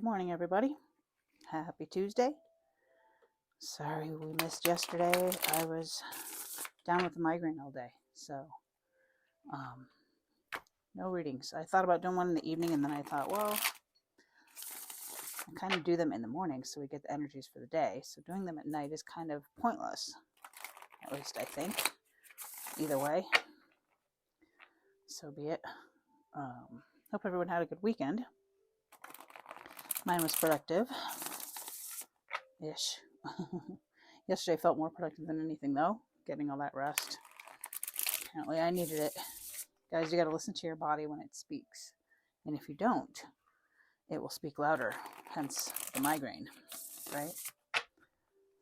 Good morning, everybody. Happy Tuesday. Sorry we missed yesterday. I was down with the migraine all day, so no readings. I thought about doing one in the evening, and then I thought, well, I kind of do them in the morning so we get the energies for the day. So doing them at night is kind of pointless, at least I think. Either way, so be it. Hope everyone had a good weekend. Mine was productive-ish. Yesterday felt more productive than anything, though, getting all that rest. Apparently I needed it. Guys, you got to listen to your body when it speaks. And if you don't, it will speak louder, hence the migraine, right?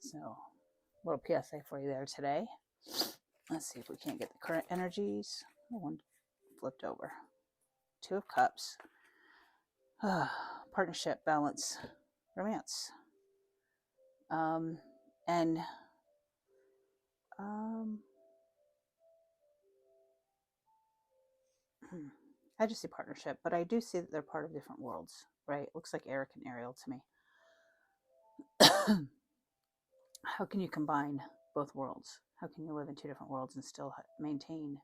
So, a little PSA for you there today. Let's see if we can't get the current energies. One flipped over. Two of Cups. Partnership, balance, romance. I just see partnership, but I do see that they're part of different worlds, right? Looks like Eric and Ariel to me. How can you combine both worlds? How can you live in two different worlds and still maintain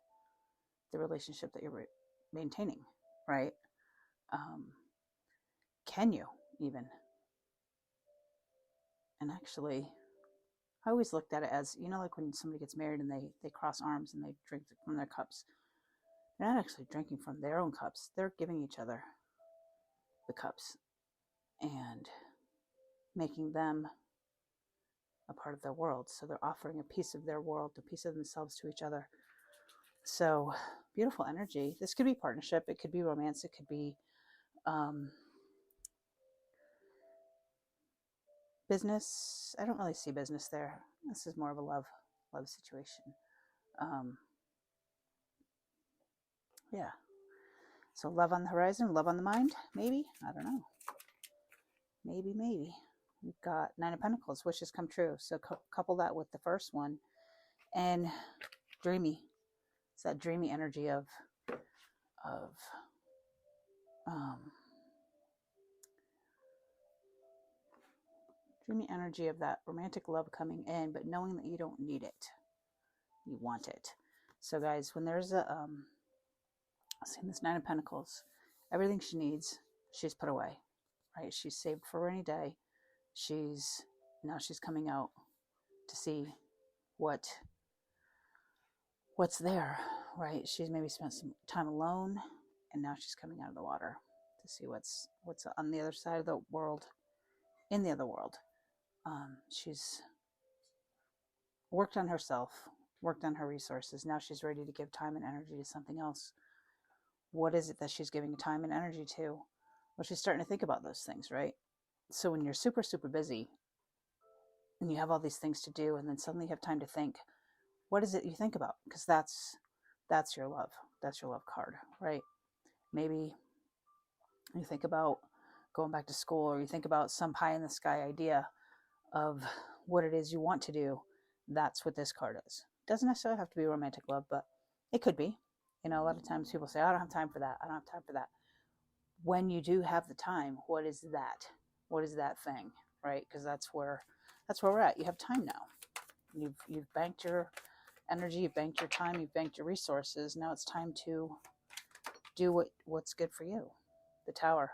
the relationship that you're maintaining, right? Can you even? And actually, I always looked at it as, like when somebody gets married and they cross arms and they drink from their cups. They're not actually drinking from their own cups. They're giving each other the cups and making them a part of their world. So they're offering a piece of their world, a piece of themselves to each other. So beautiful energy. This could be partnership. It could be romance. It could be business. I don't really see business there. This is more of a love situation. Yeah. So love on the horizon, love on the mind, maybe. I don't know. Maybe. We've got Nine of Pentacles, wishes come true. So couple that with the first one, and dreamy. It's that dreamy energy of dreamy energy of that romantic love coming in, but knowing that you don't need it, you want it. So guys, when there's seeing this Nine of Pentacles, everything she needs, she's put away, right? She's saved for a rainy day. Now she's coming out to see what's there, right? She's maybe spent some time alone, and now she's coming out of the water to see what's on the other side of the world, in the other world. She's worked on herself, worked on her resources. Now she's ready to give time and energy to something else. What is it that she's giving time and energy to? Well, she's starting to think about those things, right? So when you're super, super busy and you have all these things to do, and then suddenly you have time to think, what is it you think about? Because that's your love. That's your love card, right? Maybe you think about going back to school, or you think about some pie in the sky idea of what it is you want to do. That's what this card is. It doesn't necessarily have to be romantic love, but it could be. A lot of times people say, I don't have time for that. I don't have time for that. When you do have the time, what is that? What is that thing, right? Because that's where we're at. You have time now. You've banked your energy, you've banked your time, you've banked your resources. Now it's time to do what's good for you. The Tower.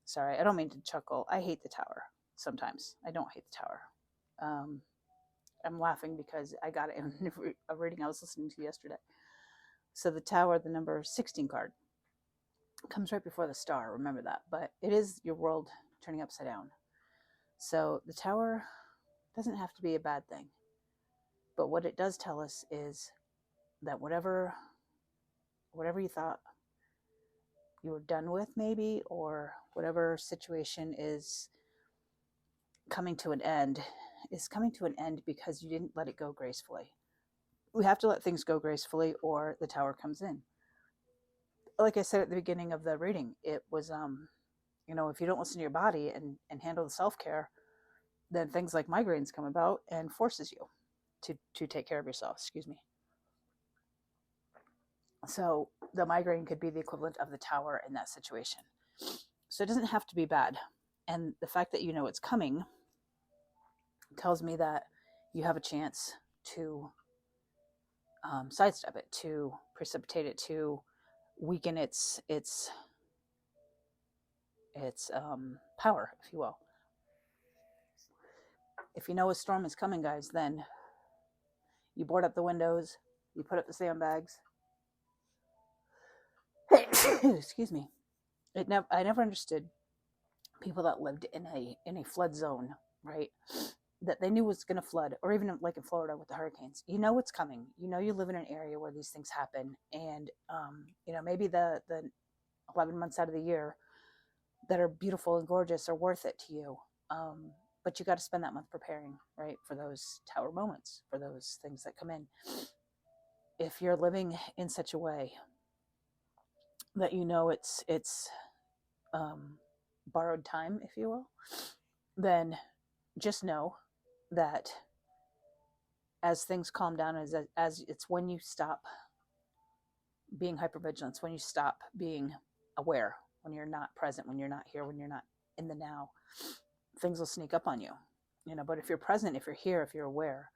Sorry, I don't mean to chuckle. I hate the Tower sometimes. I don't hate the Tower. I'm laughing because I got it in a reading I was listening to yesterday. So the Tower, the number 16 card, comes right before the star. Remember that. But it is your world turning upside down. So the Tower doesn't have to be a bad thing. But what it does tell us is that whatever you thought you were done with, maybe, or whatever situation is coming to an end, is coming to an end because you didn't let it go gracefully. We have to let things go gracefully, or the Tower comes in. Like I said at the beginning of the reading, it was, if you don't listen to your body and handle the self-care, then things like migraines come about and forces you to take care of yourself. Excuse me. So the migraine could be the equivalent of the Tower in that situation. So it doesn't have to be bad. And the fact that you know it's coming tells me that you have a chance to sidestep it, to precipitate it, to weaken its power, if you will. If you know a storm is coming, guys, then you board up the windows, you put up the sandbags. Excuse me. I never understood people that lived in a flood zone, right? That they knew was going to flood, or even like in Florida with the hurricanes. You know what's coming. You know you live in an area where these things happen, and maybe the 11 months out of the year that are beautiful and gorgeous are worth it to you. But you got to spend that month preparing, right, for those tower moments, for those things that come in. If you're living in such a way that you know it's borrowed time, if you will, then just know that as things calm down, as it's when you stop being hypervigilant, it's when you stop being aware, when you're not present, when you're not here, when you're not in the now, things will sneak up on you. But if you're present, if you're here, if you're aware,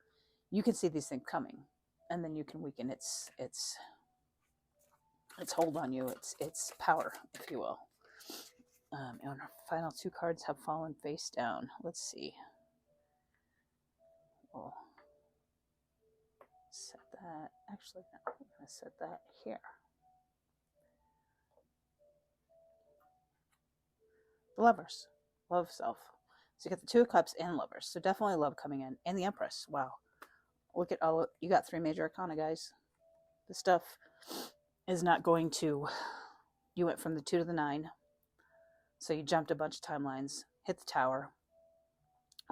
you can see these things coming, and then you can weaken its hold on you, its power, if you will. And our final two cards have fallen face down. Let's see. We'll set that. Actually, no, I'm going to set that here. The Lovers. Love self. So you got the Two of Cups and Lovers. So definitely love coming in. And the Empress. Wow. Look at all. You got 3 major arcana, guys. This stuff is not going to. You went from the 2 to the 9. So you jumped a bunch of timelines. Hit the Tower.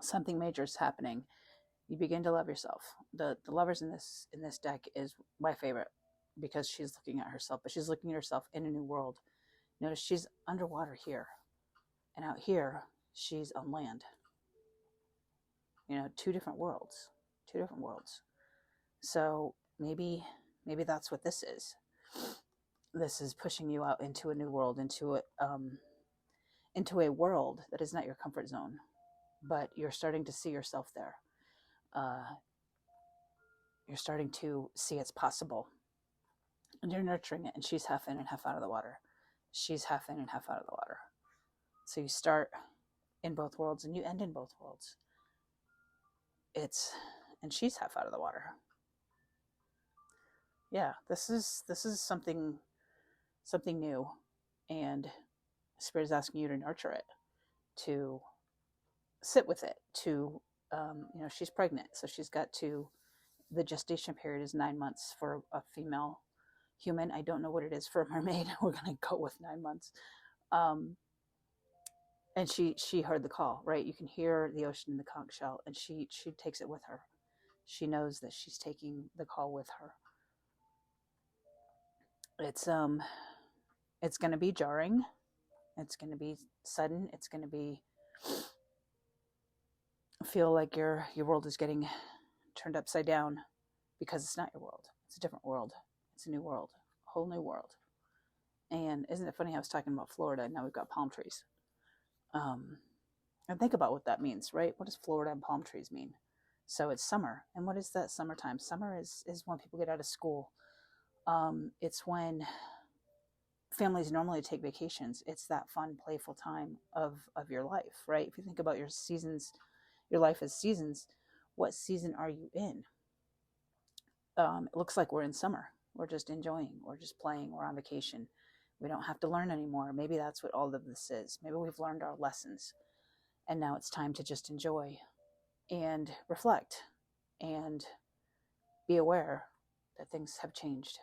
Something major is happening. You begin to love yourself. The Lovers in this deck is my favorite because she's looking at herself, but she's looking at herself in a new world. Notice she's underwater here, and out here she's on land. 2 different worlds. So maybe that's what this is. This is pushing you out into a new world, into a world that is not your comfort zone, but you're starting to see yourself there. You're starting to see it's possible, and you're nurturing it. And she's half in and half out of the water. She's half in and half out of the water. So you start in both worlds and you end in both worlds. And she's half out of the water. Yeah, this is something new, and Spirit is asking you to nurture it, to sit with it, to she's pregnant, so she's got to. The gestation period is 9 months for a female human. I don't know what it is for a mermaid. We're gonna go with 9 months. And she heard the call, right? You can hear the ocean in the conch shell, and she takes it with her. She knows that she's taking the call with her. It's going to be jarring. It's going to be sudden. It's going to be feel like your world is getting turned upside down, because it's not your world. It's a different world. It's a new world, a whole new world. And isn't it funny? I was talking about Florida, and now we've got palm trees. And think about what that means, right? What does Florida and palm trees mean? So it's summer. And what is that summertime? Summer is when people get out of school. It's when families normally take vacations. It's that fun, playful time of your life, right? If you think about your seasons, your life as seasons, what season are you in? It looks like we're in summer. We're just enjoying. We're just playing. We're on vacation. We don't have to learn anymore. Maybe that's what all of this is. Maybe we've learned our lessons, and now it's time to just enjoy and reflect and be aware that things have changed,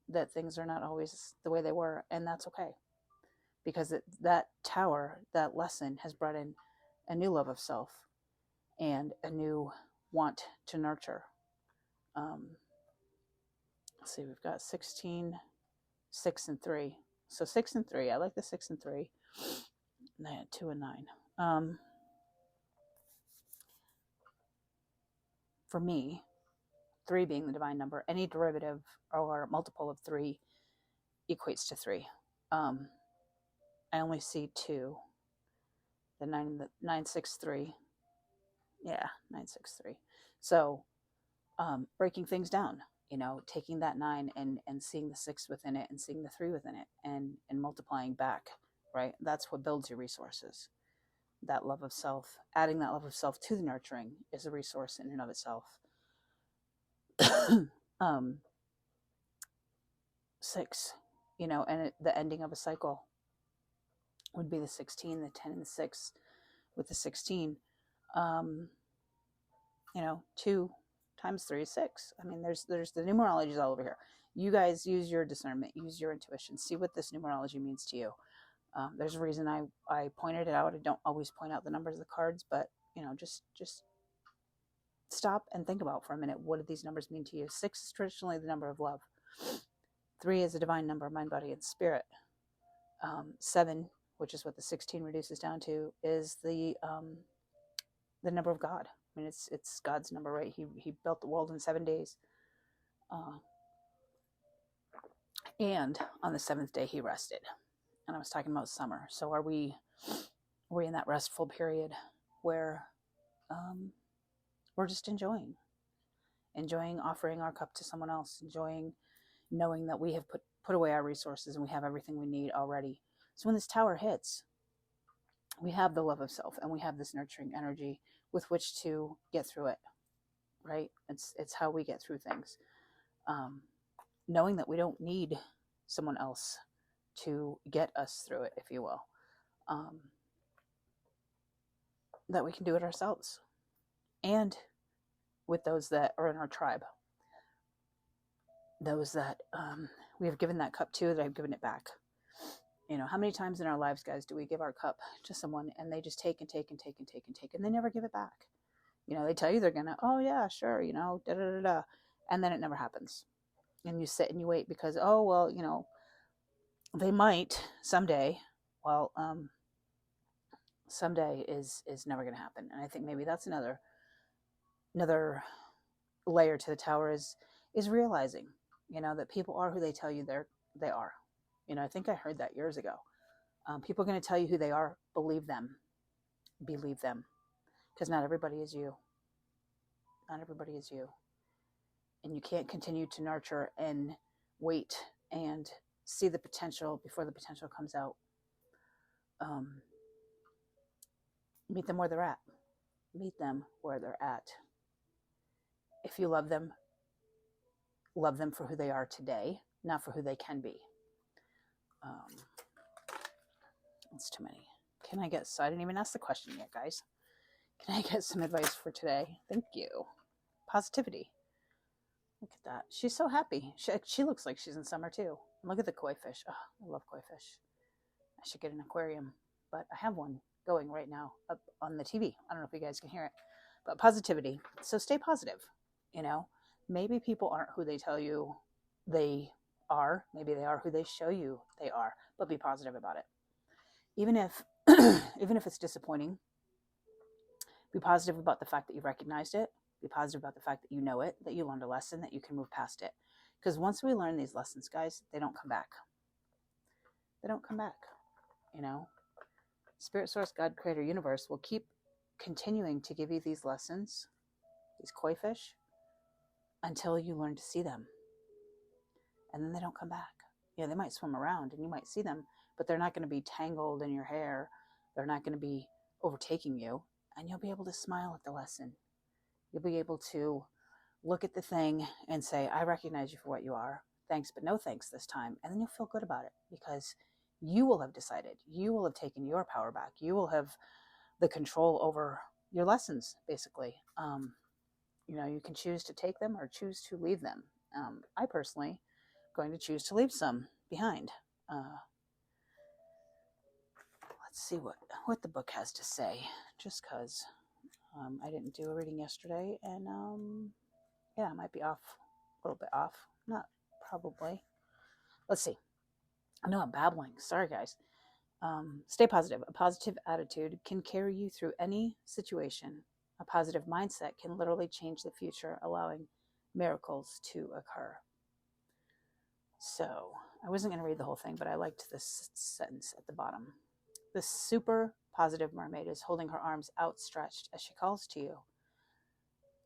that things are not always the way they were, and that's okay, because that tower, that lesson, has brought in a new love of self and a new want to nurture. Let's see, we've got 16, 6, and 3. So 6 and 3. I like the 6 and 3. 2 and 9. For me, 3 being the divine number, any derivative or multiple of 3 equates to 3. I only see two. The 963. Yeah, 963. So breaking things down, taking that 9 and seeing the 6 within it and seeing the 3 within it and multiplying back, right? That's what builds your resources. That love of self, adding that love of self to the nurturing is a resource in and of itself. 6, and the ending of a cycle would be the 16, the 10, and the 6. With the 16, 2 times 3 is 6. I mean, there's the numerology is all over here. You guys use your discernment, use your intuition, see what this numerology means to you. There's a reason I pointed it out. I don't always point out the numbers of the cards, but just stop and think about for a minute, what do these numbers mean to you? 6 is traditionally the number of love. 3 is a divine number, mind, body, and spirit. 7, which is what the 16 reduces down to, is the number of God. I mean, it's God's number, right? He built the world in 7 days, and on the 7th day he rested. And I was talking about summer. So are we in that restful period where we're just enjoying offering our cup to someone else, enjoying knowing that we have put away our resources and we have everything we need already. So when this tower hits, we have the love of self and we have this nurturing energy with which to get through it, right? It's how we get through things. Knowing that we don't need someone else to get us through it, if you will. That we can do it ourselves. And with those that are in our tribe. Those that we have given that cup to, that I've given it back. How many times in our lives, guys, do we give our cup to someone and they just take and take and take and take and take and they never give it back? They tell you they're gonna, oh yeah, sure, da da da da, and then it never happens. And you sit and you wait because, oh well, they might someday. Well, someday is never gonna happen. And I think maybe that's another layer to the tower is realizing, that people are who they tell you they are. I think I heard that years ago. People are going to tell you who they are. Believe them. Because not everybody is you. Not everybody is you. And you can't continue to nurture and wait and see the potential before the potential comes out. Meet them where they're at. Meet them where they're at. If you love them for who they are today, not for who they can be. It's too many. Can I get, so I didn't even ask the question yet, guys. Can I get some advice for today? Thank you. Positivity. Look at that. She's so happy. She looks like she's in summer too. Look at the koi fish. Oh, I love koi fish. I should get an aquarium, but I have one going right now up on the TV. I don't know if you guys can hear it, but positivity. So stay positive. Maybe people aren't who they tell you they are. Maybe they are who they show you they are, but be positive about it. Even if it's disappointing, be positive about the fact that you've recognized it. Be positive about the fact that you know it, that you learned a lesson, that you can move past it. Because once we learn these lessons, guys, they don't come back. They don't come back. Spirit Source, God, Creator, Universe will keep continuing to give you these lessons, these koi fish, until you learn to see them. And then they don't come back. They might swim around and you might see them, but they're not going to be tangled in your hair. They're not going to be overtaking you. And you'll be able to smile at the lesson. You'll be able to look at the thing and say, I recognize you for what you are. Thanks, but no thanks this time. And then you'll feel good about it because you will have decided. You will have taken your power back. You will have the control over your lessons, basically. You can choose to take them or choose to leave them. I personally going to choose to leave some behind. Let's see what the book has to say, just because I didn't do a reading yesterday, and I might be off, a little bit off. Not probably. Let's see. I know I'm babbling. Sorry, guys. Stay positive. A positive attitude can carry you through any situation. A positive mindset can literally change the future, allowing miracles to occur. So I wasn't going to read the whole thing, but I liked this sentence at the bottom. The super positive mermaid is holding her arms outstretched as she calls to you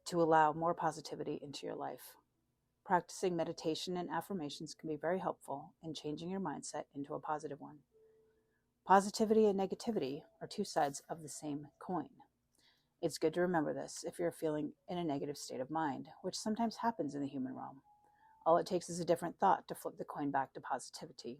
to allow more positivity into your life. Practicing meditation and affirmations can be very helpful in changing your mindset into a positive one. Positivity and negativity are two sides of the same coin. It's good to remember this if you're feeling in a negative state of mind, which sometimes happens in the human realm. All it takes is a different thought to flip the coin back to positivity.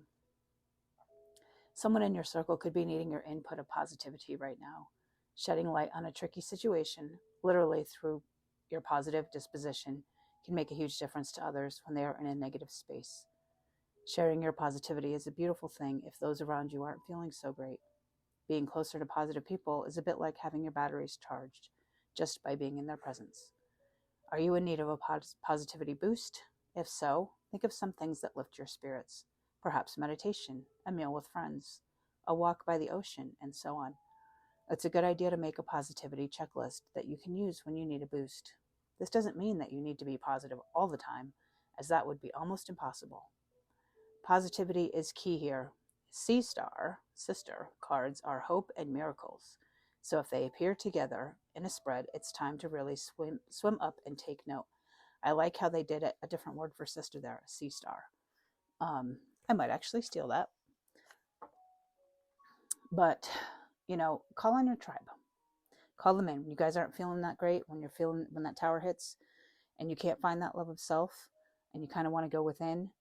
Someone in your circle could be needing your input of positivity right now. Shedding light on a tricky situation, literally through your positive disposition, can make a huge difference to others when they are in a negative space. Sharing your positivity is a beautiful thing if those around you aren't feeling so great. Being closer to positive people is a bit like having your batteries charged, just by being in their presence. Are you in need of a positivity boost? If so, think of some things that lift your spirits. Perhaps meditation, a meal with friends, a walk by the ocean, and so on. It's a good idea to make a positivity checklist that you can use when you need a boost. This doesn't mean that you need to be positive all the time, as that would be almost impossible. Positivity is key here. Sea Star, sister, cards are hope and miracles. So if they appear together in a spread, it's time to really swim up and take note. I like how they did a different word for sister there, Sea Star. I might actually steal that. But, call on your tribe. Call them in. When you guys aren't feeling that great, when that tower hits and you can't find that love of self and you kind of want to go within,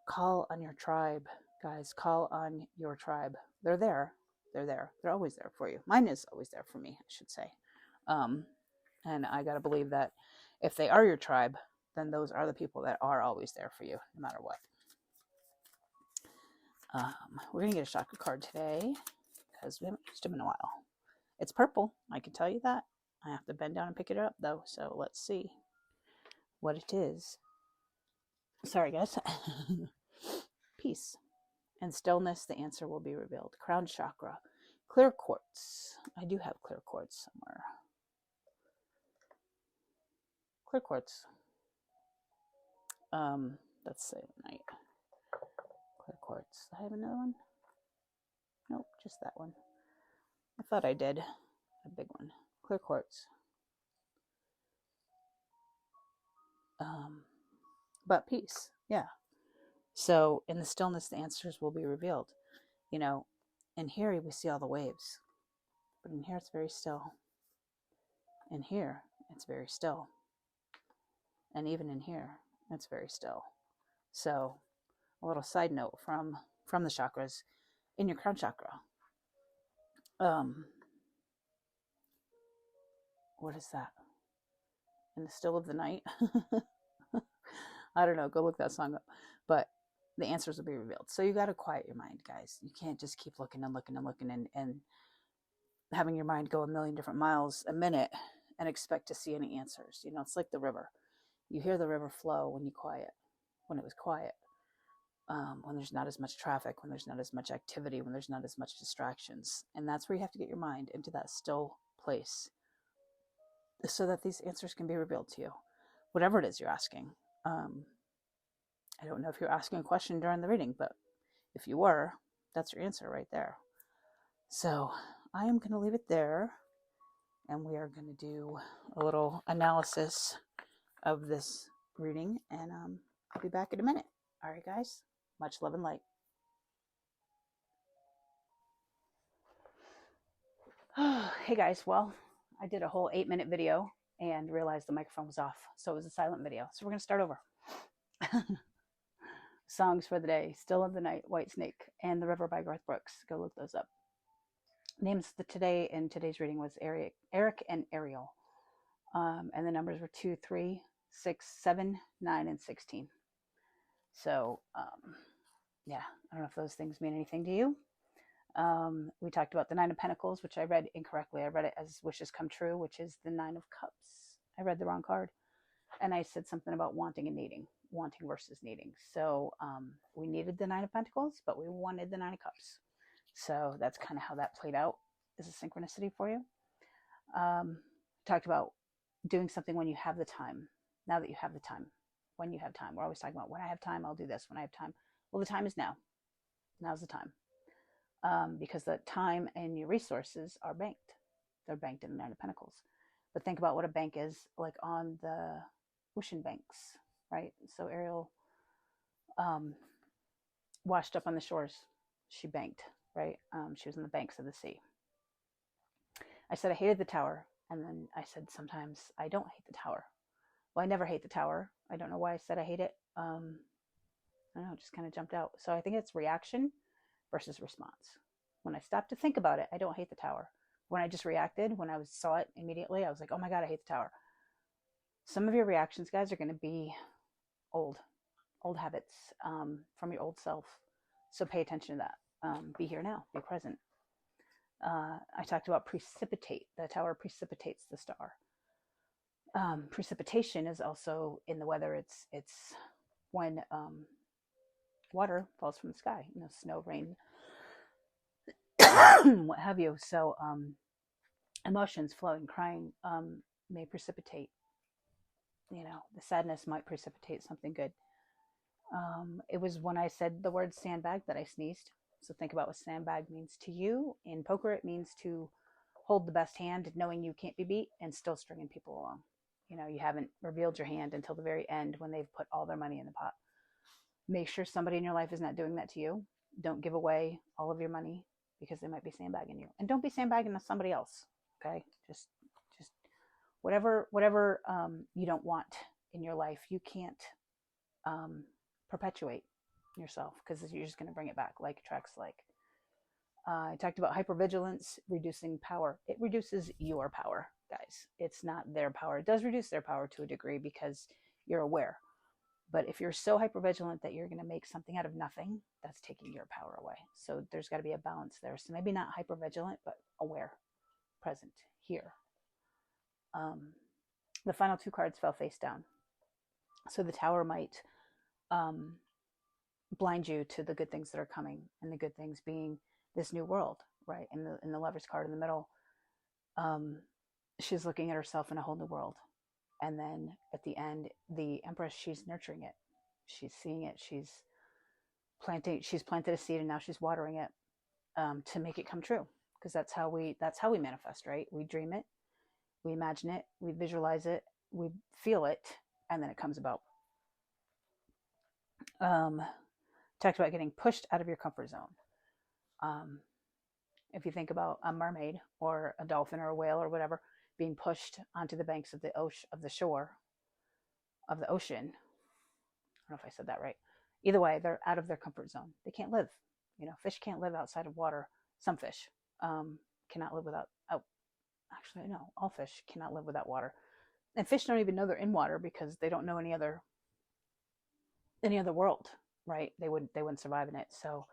call on your tribe, guys. Call on your tribe. They're there. They're always there for you. Mine is always there for me, I should say. And I got to believe that if they are your tribe, then those are the people that are always there for you, no matter what. We're going to get a chakra card today because we haven't used them in a while. It's purple, I can tell you that. I have to bend down and pick it up, though, so let's see what it is. Sorry, guys. Peace and stillness, the answer will be revealed. Crown chakra, clear quartz. I do have clear quartz somewhere. Clear quartz. Let's say night. Clear quartz. I have another one? Nope, just that one. I thought I did. A big one. Clear quartz. But peace. Yeah. So in the stillness, the answers will be revealed. In here we see all the waves. But in here it's very still. In here it's very still. And even in here, it's very still. So a little side note from the chakras, in your crown chakra, what is that? In the still of the night? I don't know, go look that song up. But the answers will be revealed. So you got to quiet your mind, guys. You can't just keep looking and looking and looking and having your mind go a million different miles a minute and expect to see any answers. It's like the river. You hear the river flow when it was quiet. When there's not as much traffic, when there's not as much activity, when there's not as much distractions. And that's where you have to get your mind into that still place so that these answers can be revealed to you. Whatever it is you're asking. I don't know if you're asking a question during the reading, but if you were, that's your answer right there. So I am going to leave it there, and we are going to do a little analysis of this reading, and I'll be back in a minute. All right, guys. Much love and light. Hey, guys. Well, I did a whole 8-minute video and realized the microphone was off, so it was a silent video. So we're going to start over. Songs for the day: Still of the Night, White Snake, and The River by Garth Brooks. Go look those up. Names in today's reading was Eric and Ariel. And the numbers were 2, 3, 6, 7, 9, and 16. So, yeah, I don't know if those things mean anything to you. We talked about the 9 of Pentacles, which I read incorrectly. I read it as Wishes Come True, which is the 9 of Cups. I read the wrong card. And I said something about wanting and needing. Wanting versus needing. So we needed the 9 of Pentacles, but we wanted the 9 of Cups. So that's kind of how that played out as a synchronicity for you. Talked about doing something when you have the time. Now that you have the time. When you have time. We're always talking about when I have time, I'll do this. When I have time. Well, the time is now. Now's the time. Because the time and your resources are banked. They're banked in the Nine of Pentacles. But think about what a bank is like on the ocean banks, right? So Ariel washed up on the shores. She banked, right? She was on the banks of the sea. I said I hated the tower. And then I said sometimes I don't hate the tower. Well, I never hate the tower. I don't know why I said I hate it. I don't know, it just kind of jumped out. So I think it's reaction versus response. When I stopped to think about it, I don't hate the tower. When I just reacted, when I saw it immediately, I was like, oh my God, I hate the tower. Some of your reactions, guys, are going to be old habits from your old self. So pay attention to that. Be here now, be present. I talked about precipitate. The tower precipitates the star. Precipitation is also in the weather. It's when water falls from the sky, snow, rain, what have you. So emotions flowing, crying may precipitate. The sadness might precipitate something good. It was when I said the word sandbag that I sneezed. So think about what sandbag means to you. In poker, it means to hold the best hand, knowing you can't be beat, and still stringing people along. You haven't revealed your hand until the very end when they've put all their money in the pot. Make sure somebody in your life is not doing that to you. Don't give away all of your money because they might be sandbagging you. And don't be sandbagging to somebody else, okay? Just whatever you don't want in your life, you can't perpetuate yourself because you're just going to bring it back like attracts like. I talked about hypervigilance, reducing power. It reduces your power, guys. It's not their power. It does reduce their power to a degree because you're aware. But if you're so hypervigilant that you're going to make something out of nothing, that's taking your power away. So there's got to be a balance there. So maybe not hypervigilant, but aware, present, here. The final two cards fell face down. So the tower might blind you to the good things that are coming, and the good things being this new world, right? In the Lover's card in the middle, she's looking at herself in a whole new world. And then at the end, the Empress, she's nurturing it. She's seeing it. She's planted a seed, and now she's watering it to make it come true. Because that's how we manifest, right? We dream it, we imagine it, we visualize it, we feel it, and then it comes about. Talked about getting pushed out of your comfort zone. If you think about a mermaid or a dolphin or a whale or whatever being pushed onto the banks of the ocean, of the shore of the ocean. I don't know if I said that right. Either way, they're out of their comfort zone. They can't live. Fish can't live outside of water. Some fish cannot live without. Oh, actually, no. All fish cannot live without water. And fish don't even know they're in water because they don't know any other world, right? They wouldn't survive in it. So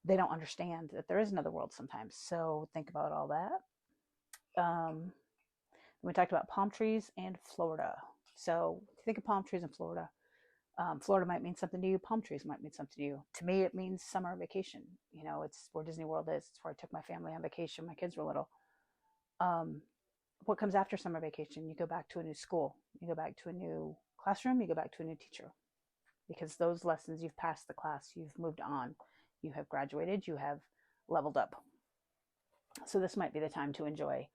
they don't understand that there is another world sometimes. So think about all that. We talked about palm trees and Florida. So if you think of palm trees in Florida, Florida might mean something to you. Palm trees might mean something to you. To me, it means summer vacation. It's where Disney World is. It's where I took my family on vacation. My kids were little. What comes after summer vacation? You go back to a new school. You go back to a new classroom. You go back to a new teacher. Because those lessons, you've passed the class. You've moved on. You have graduated. You have leveled up. So this might be the time to enjoy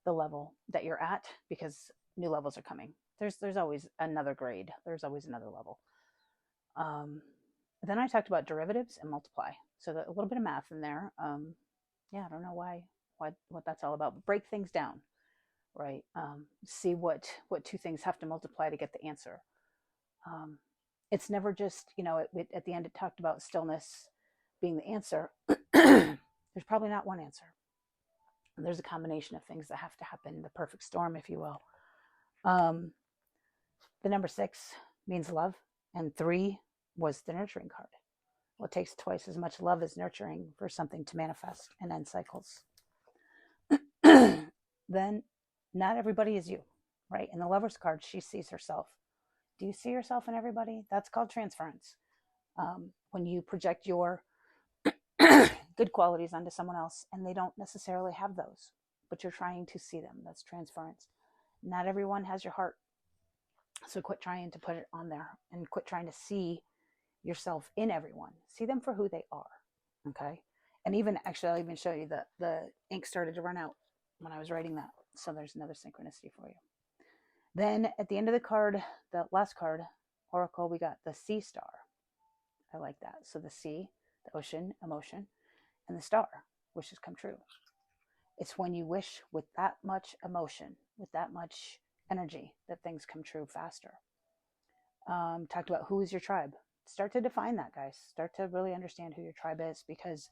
the level that you're at, because new levels are coming. There's always another grade. There's always another level. Then I talked about derivatives and multiply. So a little bit of math in there. I don't know what that's all about. But break things down, right? See what two things have to multiply to get the answer. It's never just, at the end it talked about stillness being the answer. There's probably not one answer. There's a combination of things that have to happen, the perfect storm, if you will. The number 6 means love, and 3 was the nurturing card. Well, it takes twice as much love as nurturing for something to manifest and end cycles. Then not everybody is you, right? In the Lover's card, she sees herself. Do you see yourself in everybody? That's called transference. When you project your good qualities onto someone else and they don't necessarily have those, but you're trying to see them. That's transference. Not everyone has your heart. So quit trying to put it on there and quit trying to see yourself in everyone. See them for who they are. Okay. And even actually, I'll even show you the ink started to run out when I was writing that. So there's another synchronicity for you. Then at the end of the card, the last card, Oracle, we got the sea star. I like that. So the sea, the ocean, emotion, and the star, wishes come true. It's when you wish with that much emotion, with that much energy, that things come true faster. Talked about who is your tribe. Start to define that, guys. Start to really understand who your tribe is, because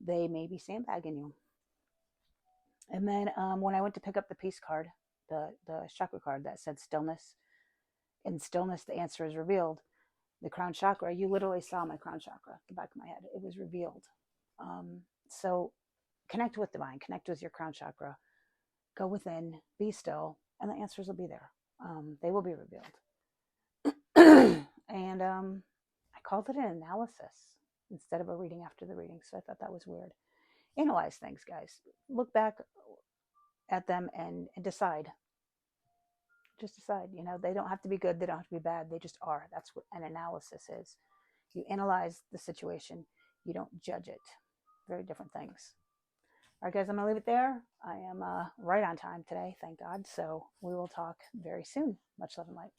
they may be sandbagging you. And then when I went to pick up the peace card, the chakra card that said stillness, in stillness the answer is revealed. The crown chakra, you literally saw my crown chakra, the back of my head. It was revealed. So connect with divine, connect with your crown chakra, go within, be still, and the answers will be there. They will be revealed. And I called it an analysis instead of a reading after the reading, so I thought that was weird. Analyze things, guys. Look back at them and decide. Just decide. You know, they don't have to be good, they don't have to be bad, they just are. That's what an analysis is. You analyze the situation, you don't judge it. Very different things. All right, guys, I'm going to leave it there. I am right on time today, thank God. So we will talk very soon. Much love and light.